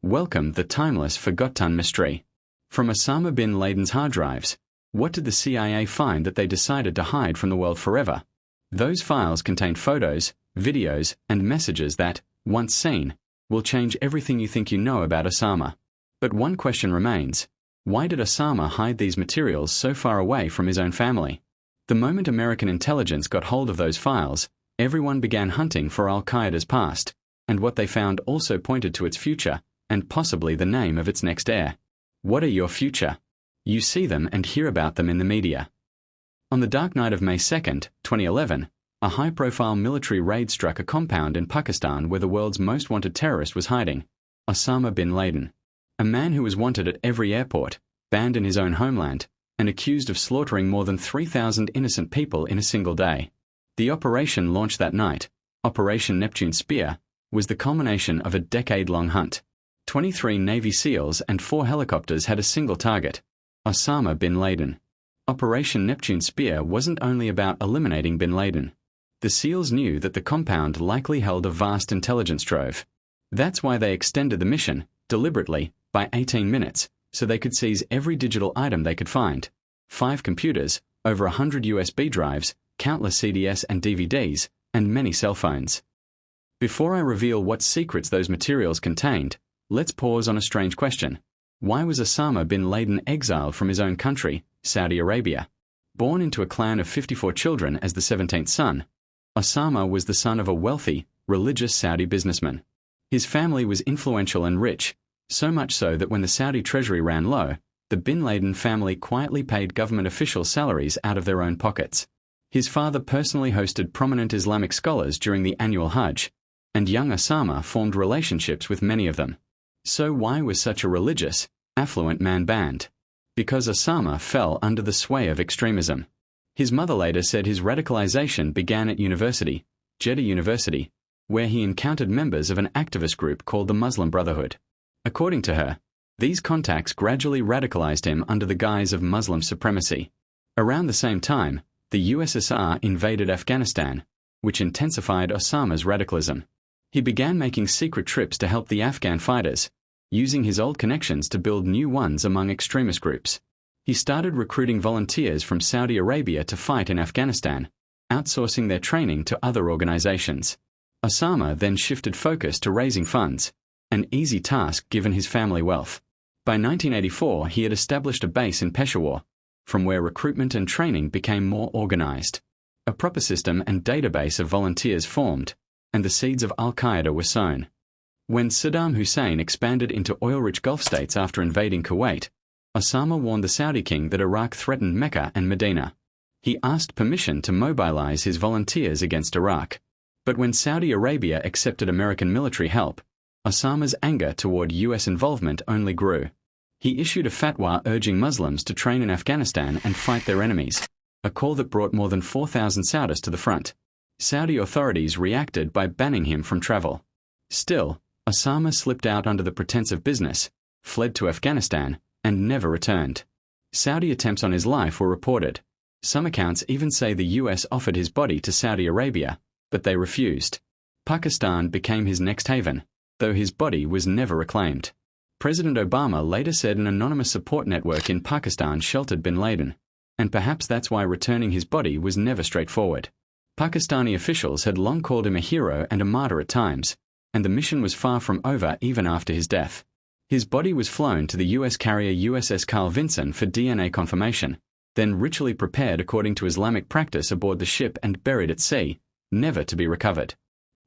Welcome the timeless forgotten mystery. From Osama bin Laden's hard drives, what did the CIA find that they decided to hide from the world forever? Those files contained photos, videos, and messages that, once seen, will change everything you think you know about Osama. But one question remains: why did Osama hide these materials so far away from his own family? The moment American intelligence got hold of those files, everyone began hunting for Al-Qaeda's past, and what they found also pointed to its future, and possibly the name of its next heir. What are your future? You see them and hear about them in the media. On the dark night of May 2, 2011, a high-profile military raid struck a compound in Pakistan where the world's most wanted terrorist was hiding, Osama bin Laden. A man who was wanted at every airport, banned in his own homeland, and accused of slaughtering more than 3,000 innocent people in a single day. The operation launched that night, Operation Neptune Spear, was the culmination of a decade-long hunt. 23 Navy SEALs and 4 helicopters had a single target: Osama bin Laden. Operation Neptune Spear wasn't only about eliminating bin Laden. The SEALs knew that the compound likely held a vast intelligence trove. That's why they extended the mission, deliberately, by 18 minutes, so they could seize every digital item they could find: 5 computers, over 100 USB drives, countless CDs and DVDs, and many cell phones. Before I reveal what secrets those materials contained, let's pause on a strange question. Why was Osama bin Laden exiled from his own country, Saudi Arabia? Born into a clan of 54 children as the 17th son, Osama was the son of a wealthy, religious Saudi businessman. His family was influential and rich, so much so that when the Saudi treasury ran low, the bin Laden family quietly paid government officials salaries out of their own pockets. His father personally hosted prominent Islamic scholars during the annual Hajj, and young Osama formed relationships with many of them. So why was such a religious, affluent man banned? Because Osama fell under the sway of extremism. His mother later said his radicalization began at university, Jeddah University, where he encountered members of an activist group called the Muslim Brotherhood. According to her, these contacts gradually radicalized him under the guise of Muslim supremacy. Around the same time, the USSR invaded Afghanistan, which intensified Osama's radicalism. He began making secret trips to help the Afghan fighters, using his old connections to build new ones among extremist groups. He started recruiting volunteers from Saudi Arabia to fight in Afghanistan, outsourcing their training to other organizations. Osama then shifted focus to raising funds, an easy task given his family wealth. By 1984, he had established a base in Peshawar, from where recruitment and training became more organized. A proper system and database of volunteers formed, and the seeds of Al-Qaeda were sown. When Saddam Hussein expanded into oil-rich Gulf states after invading Kuwait, Osama warned the Saudi king that Iraq threatened Mecca and Medina. He asked permission to mobilize his volunteers against Iraq. But when Saudi Arabia accepted American military help, Osama's anger toward U.S. involvement only grew. He issued a fatwa urging Muslims to train in Afghanistan and fight their enemies, a call that brought more than 4,000 Saudis to the front. Saudi authorities reacted by banning him from travel. Still, Osama slipped out under the pretense of business, fled to Afghanistan, and never returned. Saudi attempts on his life were reported. Some accounts even say the U.S. offered his body to Saudi Arabia, but they refused. Pakistan became his next haven, though his body was never reclaimed. President Obama later said an anonymous support network in Pakistan sheltered bin Laden, and perhaps that's why returning his body was never straightforward. Pakistani officials had long called him a hero and a martyr at times, and the mission was far from over even after his death. His body was flown to the U.S. carrier USS Carl Vinson for DNA confirmation, then ritually prepared according to Islamic practice aboard the ship and buried at sea, never to be recovered.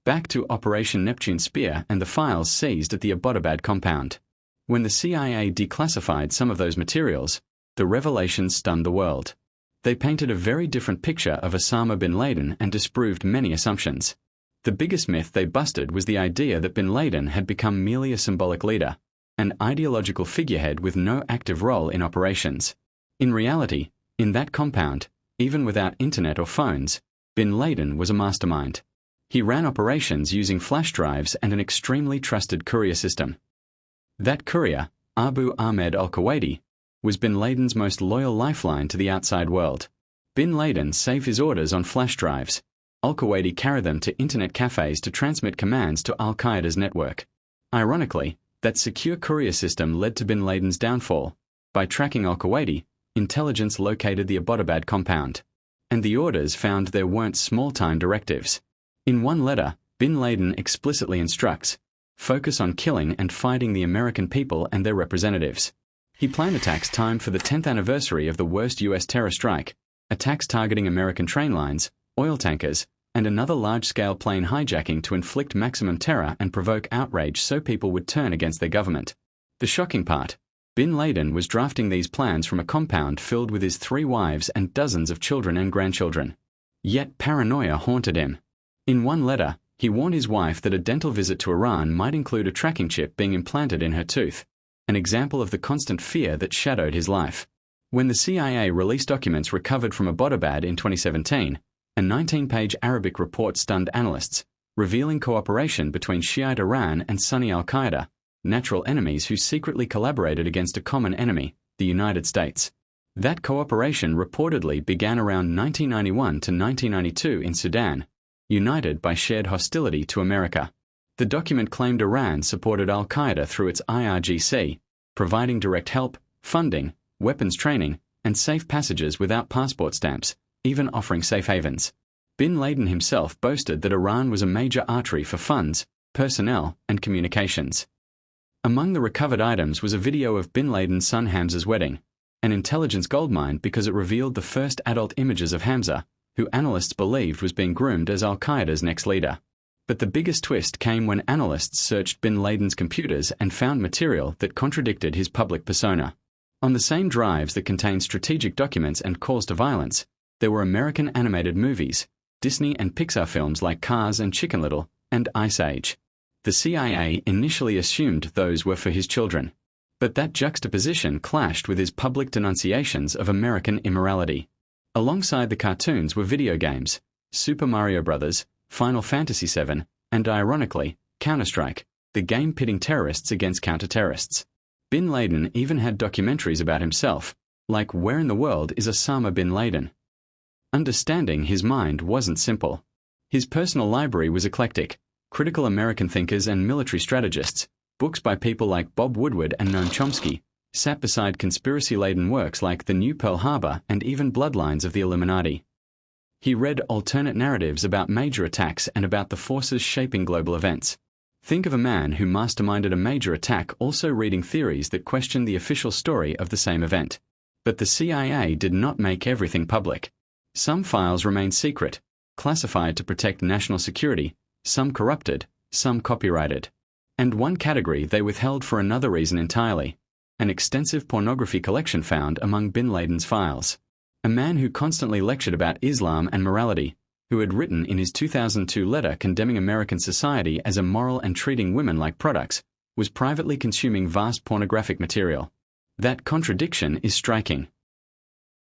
Back to Operation Neptune Spear and the files seized at the Abbottabad compound. When the CIA declassified some of those materials, the revelations stunned the world. They painted a very different picture of Osama bin Laden and disproved many assumptions. The biggest myth they busted was the idea that bin Laden had become merely a symbolic leader, an ideological figurehead with no active role in operations. In reality, in that compound, even without internet or phones, bin Laden was a mastermind. He ran operations using flash drives and an extremely trusted courier system. That courier, Abu Ahmed al-Kuwaiti, was bin Laden's most loyal lifeline to the outside world. Bin Laden saved his orders on flash drives. Al-Kuwaiti carried them to internet cafes to transmit commands to Al-Qaeda's network. Ironically, That secure courier system led to bin Laden's downfall. By tracking Al-Qaeda, intelligence located the Abbottabad compound. And the orders found there weren't small-time directives. In one letter, bin Laden explicitly instructs, focus on killing and fighting the American people and their representatives. He planned attacks timed for the 10th anniversary of the worst U.S. terror strike, attacks targeting American train lines, oil tankers, and another large-scale plane hijacking to inflict maximum terror and provoke outrage so people would turn against their government. The shocking part, bin Laden was drafting these plans from a compound filled with his 3 wives and dozens of children and grandchildren. Yet paranoia haunted him. In one letter, he warned his wife that a dental visit to Iran might include a tracking chip being implanted in her tooth, an example of the constant fear that shadowed his life. When the CIA released documents recovered from Abbottabad in 2017, a 19-page Arabic report stunned analysts, revealing cooperation between Shiite Iran and Sunni Al-Qaeda, natural enemies who secretly collaborated against a common enemy, the United States. That cooperation reportedly began around 1991 to 1992 in Sudan, united by shared hostility to America. The document claimed Iran supported Al-Qaeda through its IRGC, providing direct help, funding, weapons training, and safe passages without passport stamps, even offering safe havens. Bin Laden himself boasted that Iran was a major artery for funds, personnel, and communications. Among the recovered items was a video of bin Laden's son Hamza's wedding, an intelligence goldmine because it revealed the first adult images of Hamza, who analysts believed was being groomed as Al-Qaeda's next leader. But the biggest twist came when analysts searched bin Laden's computers and found material that contradicted his public persona. On the same drives that contained strategic documents and calls to violence, there were American animated movies, Disney and Pixar films like Cars and Chicken Little, and Ice Age. The CIA initially assumed those were for his children. But that juxtaposition clashed with his public denunciations of American immorality. Alongside the cartoons were video games, Super Mario Bros., Final Fantasy VII, and ironically, Counter-Strike, the game pitting terrorists against counter-terrorists. Bin Laden even had documentaries about himself, like Where in the World is Osama bin Laden? Understanding his mind wasn't simple. His personal library was eclectic, critical American thinkers and military strategists, books by people like Bob Woodward and Noam Chomsky, sat beside conspiracy-laden works like The New Pearl Harbor and even Bloodlines of the Illuminati. He read alternate narratives about major attacks and about the forces shaping global events. Think of a man who masterminded a major attack also reading theories that questioned the official story of the same event. But the CIA did not make everything public. Some files remained secret, classified to protect national security, some corrupted, some copyrighted. And one category they withheld for another reason entirely: an extensive pornography collection found among bin Laden's files. A man who constantly lectured about Islam and morality, who had written in his 2002 letter condemning American society as immoral and treating women like products, was privately consuming vast pornographic material. That contradiction is striking.